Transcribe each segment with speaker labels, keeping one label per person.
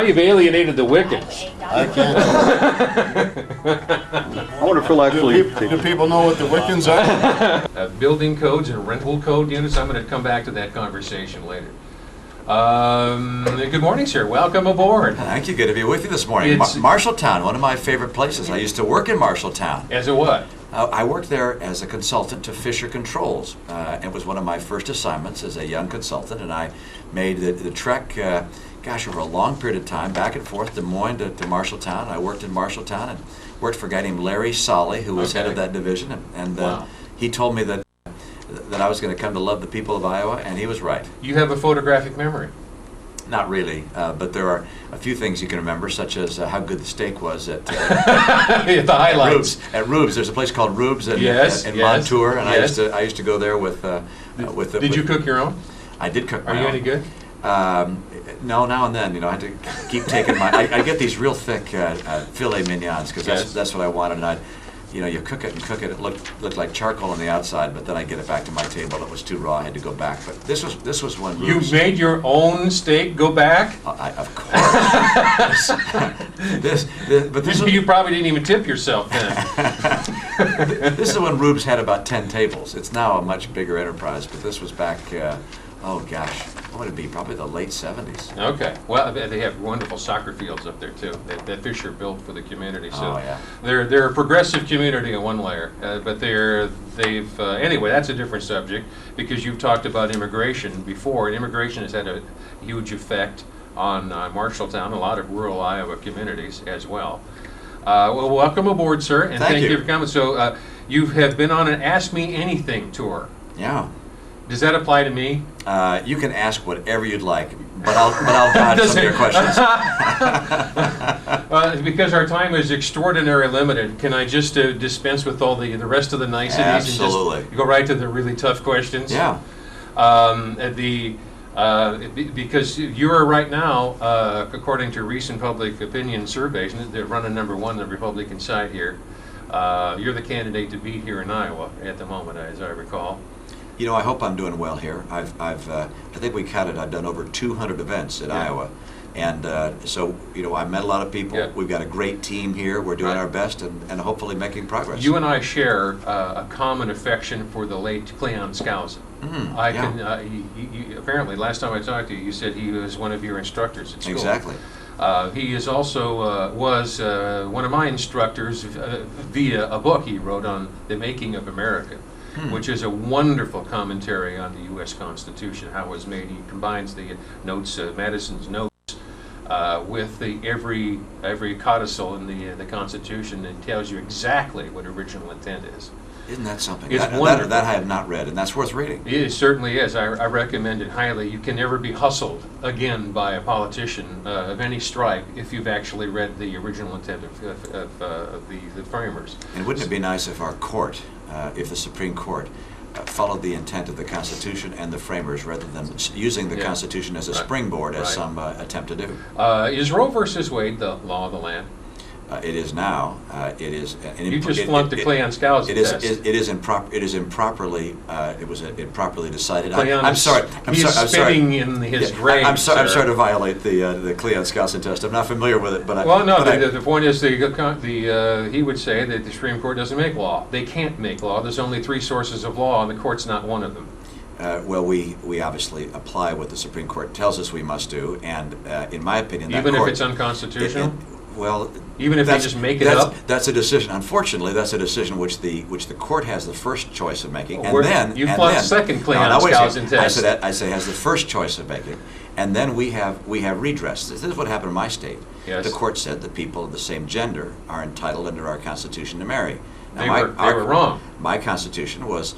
Speaker 1: You've alienated the Wiccans.
Speaker 2: I can't.
Speaker 3: I wonder if he'll actually...
Speaker 2: Do people know what the Wiccans are?
Speaker 1: Building codes and rental code units. I'm going to come back to that conversation later. Good morning, sir. Welcome aboard.
Speaker 4: Thank you. Good to be with you this morning. Marshalltown, one of my favorite places. I used to work in Marshalltown.
Speaker 1: As a what?
Speaker 4: I worked there as a consultant to Fisher Controls. It was one of my first assignments as a young consultant, and I made the trek, over a long period of time, back and forth, Des Moines to Marshalltown. I worked in Marshalltown and worked for a guy named Larry Solly, who was head of that division, and
Speaker 1: wow.
Speaker 4: He told me that I was going to come to love the people of Iowa, and he was right.
Speaker 1: You have a photographic memory.
Speaker 4: Not really, but there are a few things you can remember, such as how good the steak was at
Speaker 1: the highlights.
Speaker 4: At Rube's. There's a place called Rube's in Montour, and I used to go there with
Speaker 1: Did you cook your own?
Speaker 4: I did cook my own.
Speaker 1: Are you any good?
Speaker 4: No, now and then, I had to keep taking my. I get these real thick filet mignons because that's what I wanted, and you cook it and cook it. It looked like charcoal on the outside, but then I get it back to my table. It was too raw. I had to go back. But this was one.
Speaker 1: You made your own steak go back?
Speaker 4: Of course.
Speaker 1: You probably didn't even tip yourself then.
Speaker 4: This is when Rube's had about 10 tables. It's now a much bigger enterprise, but this was back. What would it be? Probably the late 70s.
Speaker 1: Okay. Well, they have wonderful soccer fields up there too. That Fisher built for the community. So they're a progressive community in one layer. But anyway, that's a different subject because you've talked about immigration before, and immigration has had a huge effect on Marshalltown, a lot of rural Iowa communities as well. Well, welcome aboard, sir, and thank you for coming. So you have been on an Ask Me Anything tour.
Speaker 4: Yeah.
Speaker 1: Does that apply to me?
Speaker 4: You can ask whatever you'd like, but I'll dodge some of your questions.
Speaker 1: Because our time is extraordinarily limited, can I just dispense with all the rest of the niceties
Speaker 4: Absolutely.
Speaker 1: and just go right to the really tough questions?
Speaker 4: Yeah.
Speaker 1: Because you're right now, according to recent public opinion surveys, they're running #1 on the Republican side here. You're the candidate to beat here in Iowa at the moment, as I recall.
Speaker 4: I hope I'm doing well here. I think we counted. I've done over 200 events in Iowa, and so I met a lot of people. Yeah. We've got a great team here. We're doing our best, and hopefully making progress.
Speaker 1: You and I share a common affection for the late Cleon Skousen. Apparently, last time I talked to you, you said he was one of your instructors at school.
Speaker 4: Exactly.
Speaker 1: He is also was one of my instructors via a book he wrote on the making of America. Which is a wonderful commentary on the U.S. Constitution, how it was made. He combines the notes, Madison's notes, with every codicil in the Constitution, and tells you exactly what original intent is.
Speaker 4: Isn't that something?
Speaker 1: It's
Speaker 4: that I have not read, and that's worth reading.
Speaker 1: It certainly is. I recommend it highly. You can never be hustled again by a politician of any stripe if you've actually read the original intent of the framers.
Speaker 4: And wouldn't it be nice if our court, if the Supreme Court, followed the intent of the Constitution and the framers rather than using the Constitution as a springboard, as some attempt to do?
Speaker 1: Is Roe versus Wade the law of the land?
Speaker 4: It is now. It is.
Speaker 1: You just flunked the Cleon Skousen test.
Speaker 4: It is improperly. It was improperly decided.
Speaker 1: I'm sorry. He's spitting in his grave.
Speaker 4: I'm sorry to violate the Cleon Skousen test. I'm not familiar with it, but
Speaker 1: the point is he would say that the Supreme Court doesn't make law. They can't make law. There's only 3 sources of law, and the court's not one of them.
Speaker 4: Well, we obviously apply what the Supreme Court tells us we must do, and in my opinion,
Speaker 1: even if it's unconstitutional. Even if they just make it up?
Speaker 4: That's a decision. Unfortunately, that's a decision which the court has the first choice of making,
Speaker 1: you flunked second Cleon Skousen test.
Speaker 4: I say has the first choice of making, and then we have redress. This is what happened in my state.
Speaker 1: Yes.
Speaker 4: The court said that people of the same gender are entitled under our Constitution to marry.
Speaker 1: They were wrong.
Speaker 4: My Constitution was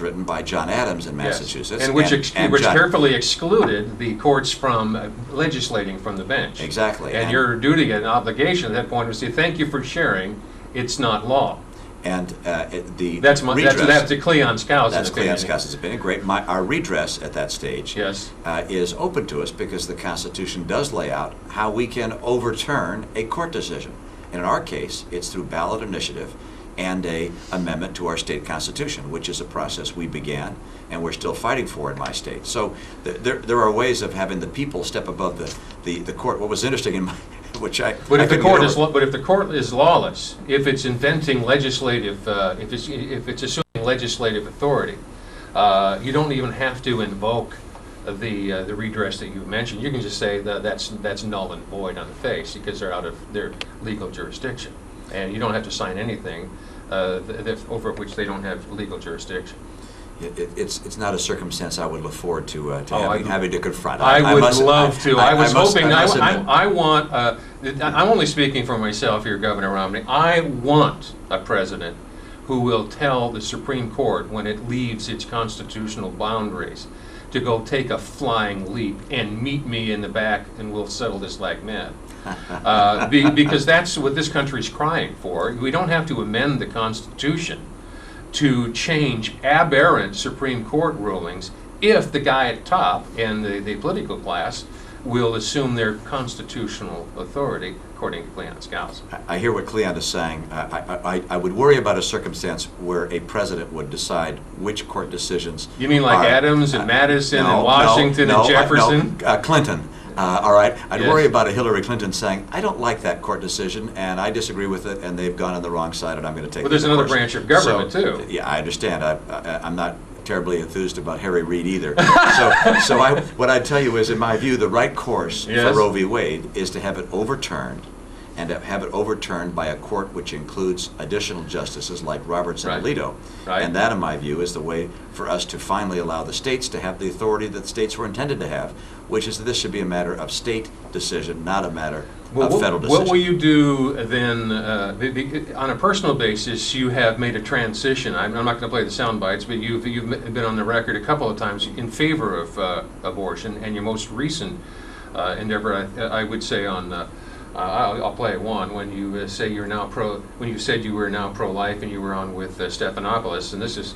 Speaker 4: written by John Adams in Massachusetts,
Speaker 1: and which carefully excluded the courts from legislating from the bench.
Speaker 4: Exactly.
Speaker 1: And your duty and obligation at that point was to say, thank you for sharing. It's not law.
Speaker 4: And that's
Speaker 1: the Cleon Skousen.
Speaker 4: That's Cleon Skousen's opinion. Great. Our redress at that stage is open to us because the Constitution does lay out how we can overturn a court decision. And in our case, it's through ballot initiative. and a amendment to our state constitution, which is a process we began and we're still fighting for in my state. So there are ways of having the people step above the court. What was interesting in my, which I
Speaker 1: but if
Speaker 4: I
Speaker 1: the court is but if the court is lawless, if it's inventing legislative, if it's assuming legislative authority, you don't even have to invoke the redress that you mentioned. You can just say that that's null and void on the face because they're out of their legal jurisdiction, and you don't have to sign anything over which they don't have legal jurisdiction.
Speaker 4: It's not a circumstance I would look forward to having to confront.
Speaker 1: I would love to. I was hoping.
Speaker 4: I
Speaker 1: want. I'm only speaking for myself here, Governor Romney. I want a president who will tell the Supreme Court when it leaves its constitutional boundaries to go take a flying leap and meet me in the back, and we'll settle this like men. Because that's what this country's crying for. We don't have to amend the Constitution to change aberrant Supreme Court rulings if the guy at top and the political class will assume their constitutional authority, according to Cleon Scouts.
Speaker 4: I hear what Cleon is saying. I would worry about a circumstance where a president would decide which court decisions.
Speaker 1: You mean like Adams and Madison and Washington and Jefferson?
Speaker 4: Clinton. All right. I'd worry about a Hillary Clinton saying, I don't like that court decision, and I disagree with it, and they've gone on the wrong side, and I'm going to take it.
Speaker 1: Well, there's another branch of government, too.
Speaker 4: Yeah, I understand. I'm not terribly enthused about Harry Reid either. What I'd tell you is, in my view, the right course for Roe v. Wade is to have it overturned, and to have it overturned by a court which includes additional justices like Roberts and Alito.
Speaker 1: Right.
Speaker 4: And that, in my view, is the way for us to finally allow the states to have the authority that the states were intended to have, which is that this should be a matter of state decision, not a matter of federal decision.
Speaker 1: What will you do then, on a personal basis, you have made a transition. I'm not going to play the sound bites, but you've been on the record a couple of times in favor of abortion, and your most recent endeavor, I would say, on I'll play one when you say you're now when you said you were now pro-life and you were on with Stephanopoulos, and this is.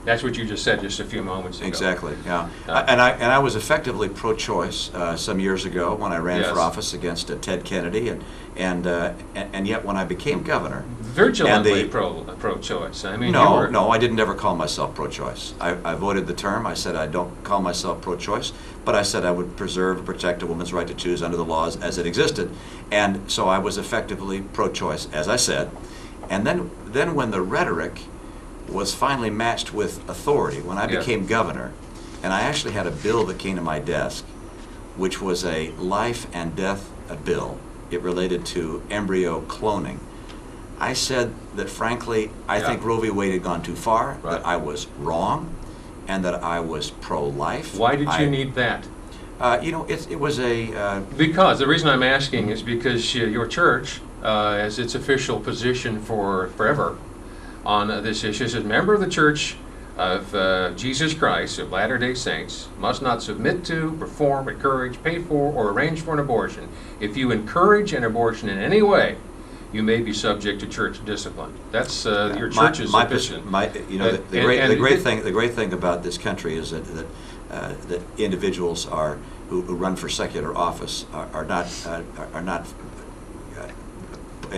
Speaker 1: That's what you just said just a few moments ago.
Speaker 4: Exactly. Yeah. And I was effectively pro-choice some years ago when I ran for office against Ted Kennedy, and yet when I became governor,
Speaker 1: virtually pro-choice. I mean,
Speaker 4: no, I didn't ever call myself pro-choice. I voted the term. I said I don't call myself pro-choice, but I said I would preserve and protect a woman's right to choose under the laws as it existed, and so I was effectively pro-choice, as I said. And then when the rhetoric was finally matched with authority, when I became governor, and I actually had a bill that came to my desk, which was a life and death bill. It related to embryo cloning. I said that, frankly, I think Roe v. Wade had gone too far, that I was wrong, and that I was pro-life.
Speaker 1: Why did you need that?
Speaker 4: It was a...
Speaker 1: Because, the reason I'm asking is because your church, as its official position for forever, on this issue, says, member of the Church of Jesus Christ of Latter-day Saints must not submit to, perform, encourage, pay for, or arrange for an abortion. If you encourage an abortion in any way, you may be subject to church discipline. That's your church's position.
Speaker 4: The great thing about this country is that individuals who run for secular office are not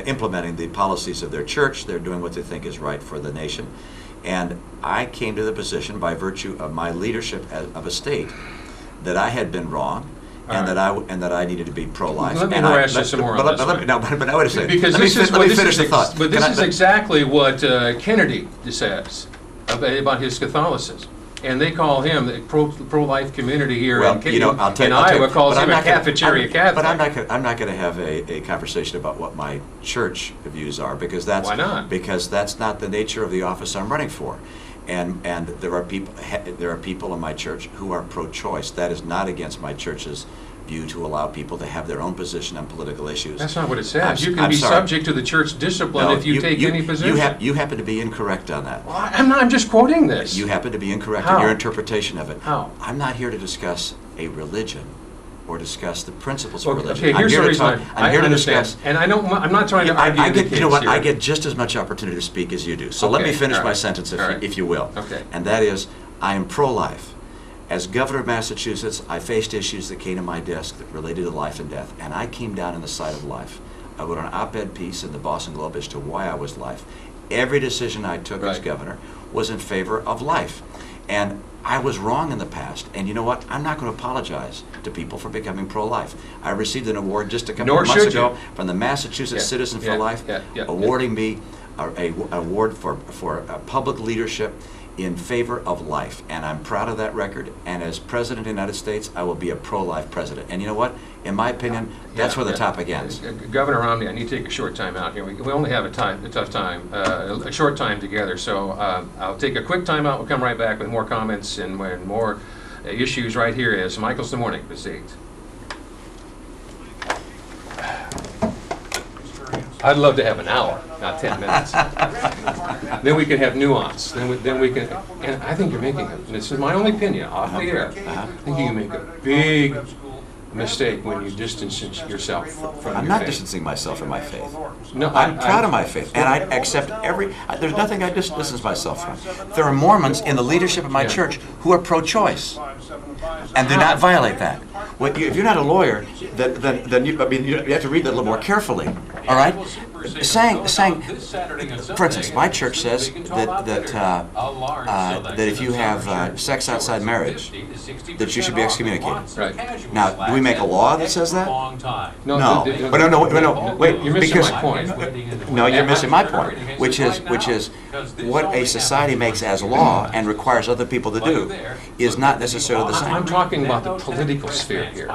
Speaker 4: implementing the policies of their church. They're doing what they think is right for the nation. And I came to the position by virtue of my leadership of a state that I had been wrong, and that I needed to be pro-life.
Speaker 1: Let me harass you some more on this.
Speaker 4: But wait a second.
Speaker 1: Because
Speaker 4: let me finish the thought.
Speaker 1: But this is exactly what Kennedy says about his Catholicism. And they call him the pro-life community here in Iowa calls him a cafeteria Catholic.
Speaker 4: But I'm not going to have a conversation about what my church views are, because that's
Speaker 1: why not?
Speaker 4: Because that's not the nature of the office I'm running for. And there are people in my church who are pro-choice. That is not against my church's view to allow people to have their own position on political issues.
Speaker 1: That's not what it says. You can be subject to the church discipline if you take any position.
Speaker 4: You happen to be incorrect on that.
Speaker 1: Well, I'm not. I'm just quoting this.
Speaker 4: You happen to be incorrect in your interpretation of it.
Speaker 1: How?
Speaker 4: I'm not here to discuss a religion. or discuss the principles of religion.
Speaker 1: Okay, here's the reason
Speaker 4: I'm here to
Speaker 1: understand.
Speaker 4: discuss.
Speaker 1: And I'm not trying to argue
Speaker 4: I
Speaker 1: the
Speaker 4: get,
Speaker 1: case
Speaker 4: what? I
Speaker 1: here.
Speaker 4: get just as much opportunity to speak as you do. So let
Speaker 1: Okay,
Speaker 4: me finish
Speaker 1: all
Speaker 4: my
Speaker 1: right.
Speaker 4: sentence,
Speaker 1: All right.
Speaker 4: if you will.
Speaker 1: Okay.
Speaker 4: And that is, I am pro-life. As governor of Massachusetts, I faced issues that came to my desk that related to life and death, and I came down on the side of life. I wrote an op-ed piece in the Boston Globe as to why I was life. Every decision I took as governor was in favor of life. And I was wrong in the past, and you know what? I'm not going to apologize to people for becoming pro-life. I received an award just a couple of months ago from the Massachusetts Citizen for Life, awarding me an award for public leadership in favor of life, and I'm proud of that record. And as President of the United States, I will be a pro-life president. And you know what? In my opinion, that's where the topic ends.
Speaker 1: Governor Romney, I need to take a short time out here. We only have a short time together, so I'll take a quick time out. We'll come right back with more comments and more issues right here as Mickelson Morning proceeds. I'd love to have an hour, not 10 minutes. Then we can have nuance. Then we can, and I think you're making this is my only opinion, off the air. I think you can make a big mistake when you distance yourself from
Speaker 4: I'm
Speaker 1: your
Speaker 4: not
Speaker 1: faith.
Speaker 4: distancing myself from my faith.
Speaker 1: No,
Speaker 4: I'm proud of my faith, and I accept there's nothing I distance myself from. There are Mormons in the leadership of my church who are pro-choice, and do not violate that. If you're not a lawyer, then you have to read that a little more carefully. All right, saying, for instance, my church says that if you have sex outside marriage, that you should be excommunicated.
Speaker 1: Right.
Speaker 4: Now, do we make a law that says that? No. Wait,
Speaker 1: You're missing
Speaker 4: because
Speaker 1: my point.
Speaker 4: no, you're missing my point, which is what a society makes as law and requires other people to do is not necessarily the same.
Speaker 1: I'm talking about the political sphere here.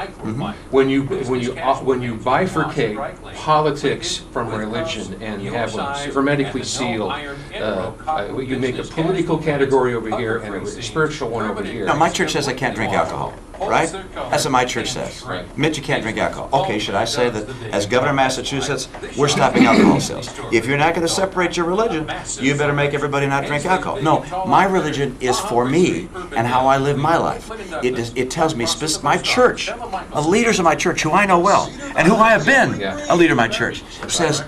Speaker 1: When you bifurcate politics from religion and you have them hermetically sealed, you make a political category over here and a spiritual one over here.
Speaker 4: No, my church says I can't drink alcohol, right? That's what my church says. Mitch, you can't drink alcohol. Okay, should I say that as governor of Massachusetts, we're stopping alcohol sales? If you're not going to separate your religion, you better make everybody not drink alcohol. No, my religion is for me and how I live my life. It tells me, my church, the leaders of my church, who I know well, and who I have been a leader of my church, says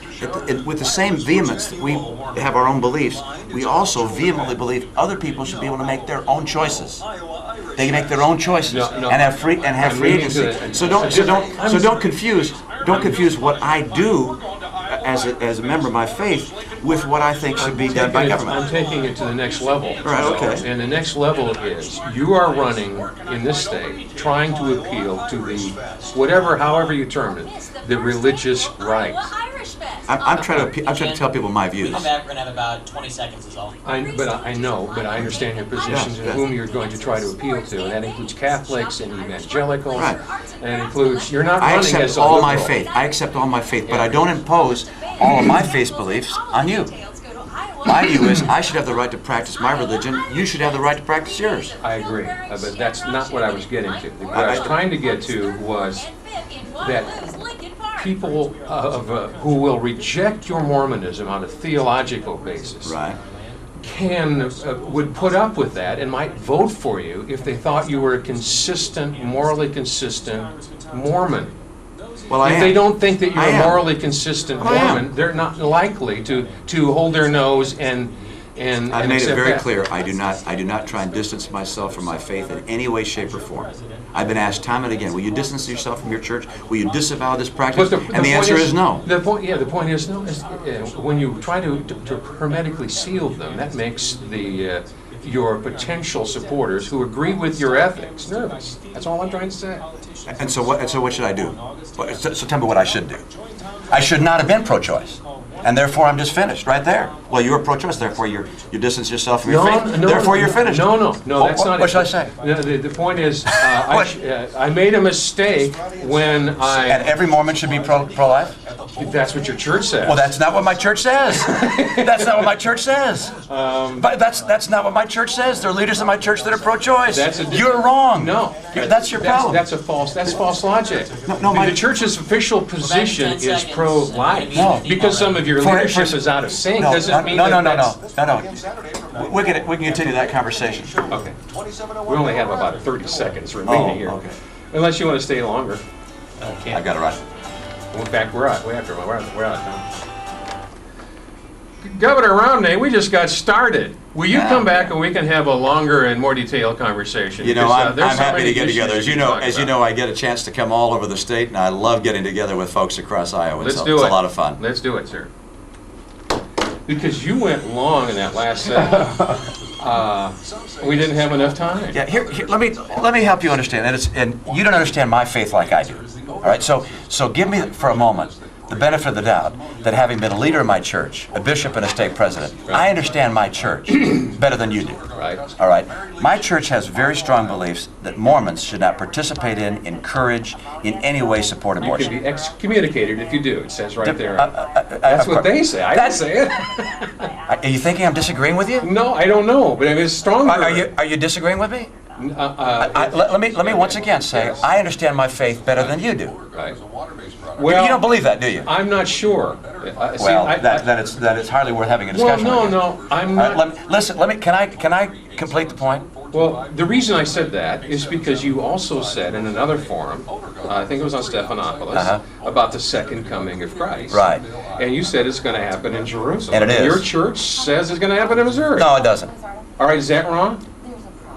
Speaker 4: with the same vehemence that we have our own beliefs, we also vehemently believe other people should be able to make their own choices. They can make their own choices and have free agency. So don't confuse what I do as a member of my faith with what I think should be done by government.
Speaker 1: I'm taking it to the next level.
Speaker 4: Right, okay.
Speaker 1: And the next level is you are running in this state trying to appeal to the however you term it, the religious right.
Speaker 4: I'm trying to tell people my views.
Speaker 3: Come back, we're going to have about 20 seconds is all.
Speaker 1: I understand your positions and whom you're going to try to appeal to, and that includes Catholics and evangelicals.
Speaker 4: Right.
Speaker 1: And it includes, you're not
Speaker 4: I
Speaker 1: running
Speaker 4: accept
Speaker 1: as a
Speaker 4: all
Speaker 1: liberal.
Speaker 4: my faith. I accept all my faith, but I don't impose all of my faith beliefs on you. My view is I should have the right to practice my religion. You should have the right to practice yours.
Speaker 1: I agree, but that's not what I was getting to. What I was trying to get to was that people who will reject your Mormonism on a theological basis would put up with that and might vote for you if they thought you were a consistent, morally consistent Mormon.
Speaker 4: Well,
Speaker 1: if they don't think that you're a morally consistent Mormon, they're not likely to hold their nose and
Speaker 4: I've made it very clear. I do not try and distance myself from my faith in any way, shape, or form. I've been asked time and again, will you distance yourself from your church? Will you disavow this practice? And the answer is no.
Speaker 1: The point is no. When you try to hermetically seal them, that makes your potential supporters who agree with your ethics nervous. That's all I'm trying to say.
Speaker 4: And so what should I do? So tell me what I should do. I should not have been pro-choice. And therefore, I'm just finished right there. Well, you were pro-choice, therefore you distance yourself from your faith. Therefore, you're finished.
Speaker 1: No, that's not it.
Speaker 4: What should I say?
Speaker 1: The point is, I made a mistake when I...
Speaker 4: And every Mormon should be pro-life?
Speaker 1: That's what your church says.
Speaker 4: Well, that's not what my church says. That's not what my church says. But that's not what my church says. There are leaders in my church that are pro-choice. You're wrong.
Speaker 1: No.
Speaker 4: That's your problem.
Speaker 1: That's false logic.
Speaker 4: No,
Speaker 1: the church's official position is pro-life.
Speaker 4: No.
Speaker 1: Because some of your leadership is out of sync doesn't mean
Speaker 4: No. We can continue that conversation.
Speaker 1: Okay. We only have about 30 seconds remaining here.
Speaker 4: Okay.
Speaker 1: Unless you want to stay longer.
Speaker 4: I got it right.
Speaker 1: In fact, we're out of time. Governor Romney, we just got started. Will you come back and we can have a longer and more detailed conversation?
Speaker 4: You know,
Speaker 1: Because,
Speaker 4: I'm
Speaker 1: there's so
Speaker 4: happy
Speaker 1: many
Speaker 4: to get
Speaker 1: issues
Speaker 4: together.
Speaker 1: to talk
Speaker 4: As you
Speaker 1: about.
Speaker 4: know, I get a chance to come all over the state, and I love getting together with folks across Iowa.
Speaker 1: Let's
Speaker 4: It's
Speaker 1: do it.
Speaker 4: a lot of fun.
Speaker 1: Let's do it, sir. Because you went long in that last segment. We didn't have enough time.
Speaker 4: Yeah, here let me help you understand. And you don't understand my faith like I do. All right, so give me for a moment the benefit of the doubt that having been a leader in my church, a bishop and a stake president, I understand my church better than you do.
Speaker 1: Right.
Speaker 4: All right. My church has very strong beliefs that Mormons should not participate in, encourage, in any way support
Speaker 1: You
Speaker 4: abortion.
Speaker 1: can be excommunicated if you do. It says right there. That's what they say. I didn't say it.
Speaker 4: Are you thinking I'm disagreeing with you?
Speaker 1: No, I don't know, but I mean, it's stronger.
Speaker 4: Are you disagreeing with me? Let me once again say I understand my faith better than you do.
Speaker 1: Right.
Speaker 4: You don't believe that, do you?
Speaker 1: I'm not sure.
Speaker 4: That it's hardly worth having a discussion.
Speaker 1: Well,
Speaker 4: with you.
Speaker 1: no, I'm not.
Speaker 4: Listen. Can I complete the point?
Speaker 1: Well, the reason I said that is because you also said in another forum, I think it was on Stephanopoulos, about the second coming of Christ.
Speaker 4: Right.
Speaker 1: And you said it's going to happen in Jerusalem.
Speaker 4: And it is.
Speaker 1: Your church says it's going to happen in Missouri.
Speaker 4: No, it doesn't.
Speaker 1: All right, is that wrong?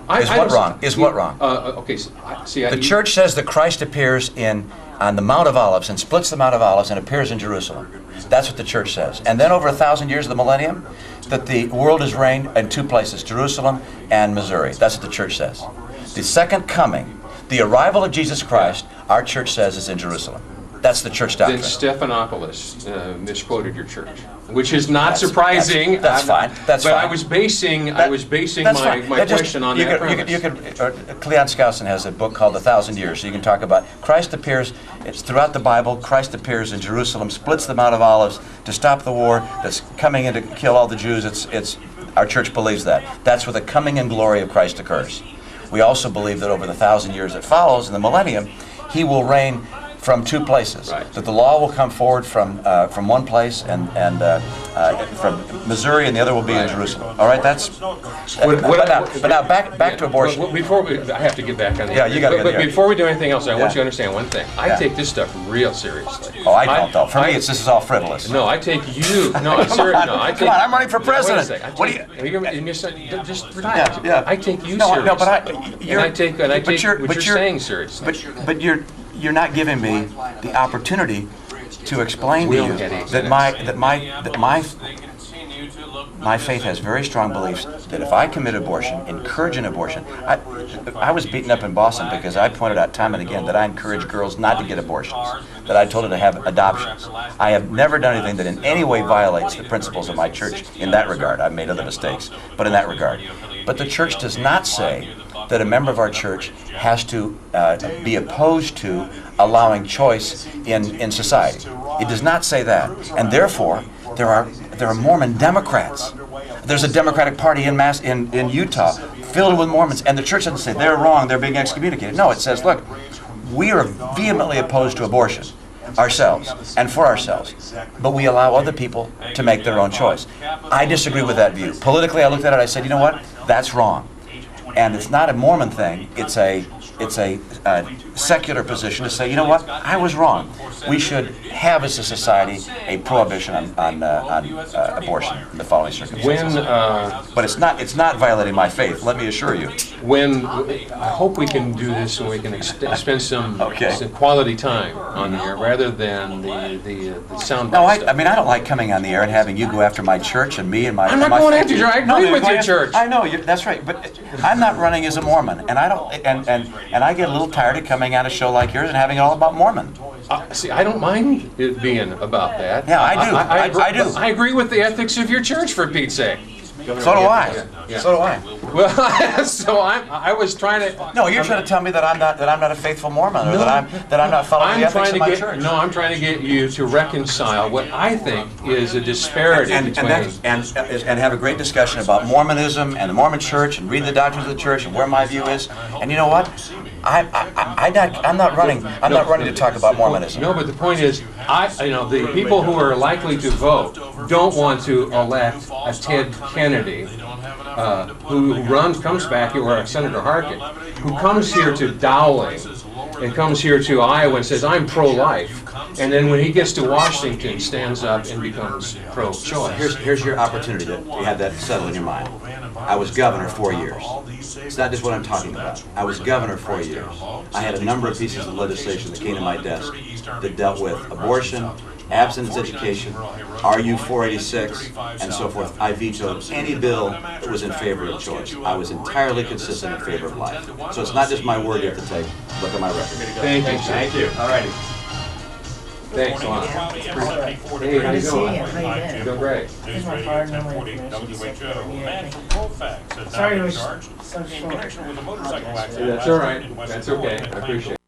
Speaker 4: Is what wrong? Is what wrong?
Speaker 1: Okay,
Speaker 4: The church says that Christ appears on the Mount of Olives and splits the Mount of Olives and appears in Jerusalem. That's what the church says. And then over 1,000 years of the millennium, that the world is reigned in two places, Jerusalem and Missouri. That's what the church says. The second coming, the arrival of Jesus Christ, our church says is in Jerusalem. That's the church doctrine.
Speaker 1: Then Stephanopoulos misquoted your church, which is not surprising.
Speaker 4: That's fine. That's
Speaker 1: but
Speaker 4: fine.
Speaker 1: I was basing my question on that premise.
Speaker 4: Cleon Skousen has a book called 1,000 Years, so you can talk about Christ appears. It's throughout the Bible. Christ appears in Jerusalem, splits the Mount of Olives to stop the war that's coming in to kill all the Jews. It's our church believes that. That's where the coming in glory of Christ occurs. We also believe that over the 1,000 years that follows in the millennium, He will reign from two places.
Speaker 1: Right.
Speaker 4: That the law will come forward from one place and from Missouri, and the other will be in Jerusalem. All right, that's. But now back to abortion.
Speaker 1: I have to get back on the.
Speaker 4: Yeah, you got to get
Speaker 1: But
Speaker 4: there.
Speaker 1: before we do anything else, I want you to understand one thing. I
Speaker 4: Yeah.
Speaker 1: take this stuff real seriously.
Speaker 4: Oh, I don't though. For me, this is all frivolous.
Speaker 1: No, I take you. No, I'm serious. No, I take.
Speaker 4: Come on, I'm running for president.
Speaker 1: Wait a second.
Speaker 4: What do you?
Speaker 1: Just relax.
Speaker 4: Yeah.
Speaker 1: I take you
Speaker 4: No,
Speaker 1: seriously.
Speaker 4: but
Speaker 1: I take what you're saying seriously.
Speaker 4: But you're not giving me the opportunity to explain to you that my faith has very strong beliefs that if I commit abortion, encourage an abortion. I was beaten up in Boston because I pointed out time and again that I encourage girls not to get abortions, that I told them to have adoptions. I have never done anything that in any way violates the principles of my church in that regard. I've made other mistakes, but in that regard. But the church does not say that a member of our church has to be opposed to allowing choice in society. It does not say that, and therefore there are Mormon Democrats. There's a Democratic Party in Utah filled with Mormons, and the church doesn't say they're wrong, they're being excommunicated. No, it says, look, we are vehemently opposed to abortion ourselves and for ourselves, but we allow other people to make their own choice. I disagree with that view. Politically, I looked at it, I said, you know what, that's wrong. And it's not a Mormon thing, it's a secular position to say, you know what, I was wrong. We should have as a society a prohibition on abortion in the following circumstances. But it's not violating my faith, let me assure you.
Speaker 1: I hope we can do this and we can spend some quality time on the air rather than the sound.
Speaker 4: No, I mean, I don't like coming on the air and having you go after my church and me and my.
Speaker 1: I'm not going after you. I agree with your church.
Speaker 4: I know that's right, but I'm not running as a Mormon, and I don't, and I get a little tired of coming on a show like yours and having it all about Mormon.
Speaker 1: See, I don't mind it being about that.
Speaker 4: Yeah, I do. I do.
Speaker 1: I agree with the ethics of your church, for Pete's sake.
Speaker 4: So do I.
Speaker 1: Yeah.
Speaker 4: So do I.
Speaker 1: Well, so I was trying to.
Speaker 4: No, you're trying to tell me that I'm not a faithful Mormon, or that I'm not following the ethics of my church.
Speaker 1: No, I'm trying to get you to reconcile what I think is a disparity
Speaker 4: and have a great discussion about Mormonism and the Mormon Church, and read the doctrines of the church and where my view is. And you know what? I'm not running to talk about Mormonism.
Speaker 1: No, but the point is, the people who are likely to vote don't want to elect a Ted Kennedy, who comes back here, or Senator Harkin, who comes here to Dowling and comes here to Iowa and says, I'm pro-life, and then when he gets to Washington, stands up and becomes pro-choice.
Speaker 5: Here's your opportunity to have that settle in your mind. I was governor 4 years. It's not just what I'm talking about. I was governor 4 years. I had a number of pieces of legislation that came to my desk that dealt with abortion, abstinence education, RU 486, and so forth. I vetoed any bill that was in favor of choice. I was entirely consistent in favor of life. So it's not just my word you have to take. Look at my record.
Speaker 1: Thank you.
Speaker 5: Thank you. All righty.
Speaker 1: Thanks a lot. Hey, how you doing? Doing great.
Speaker 6: Here's my card, no way information. Sorry it was so short.
Speaker 1: That's all right. That's okay. I appreciate it.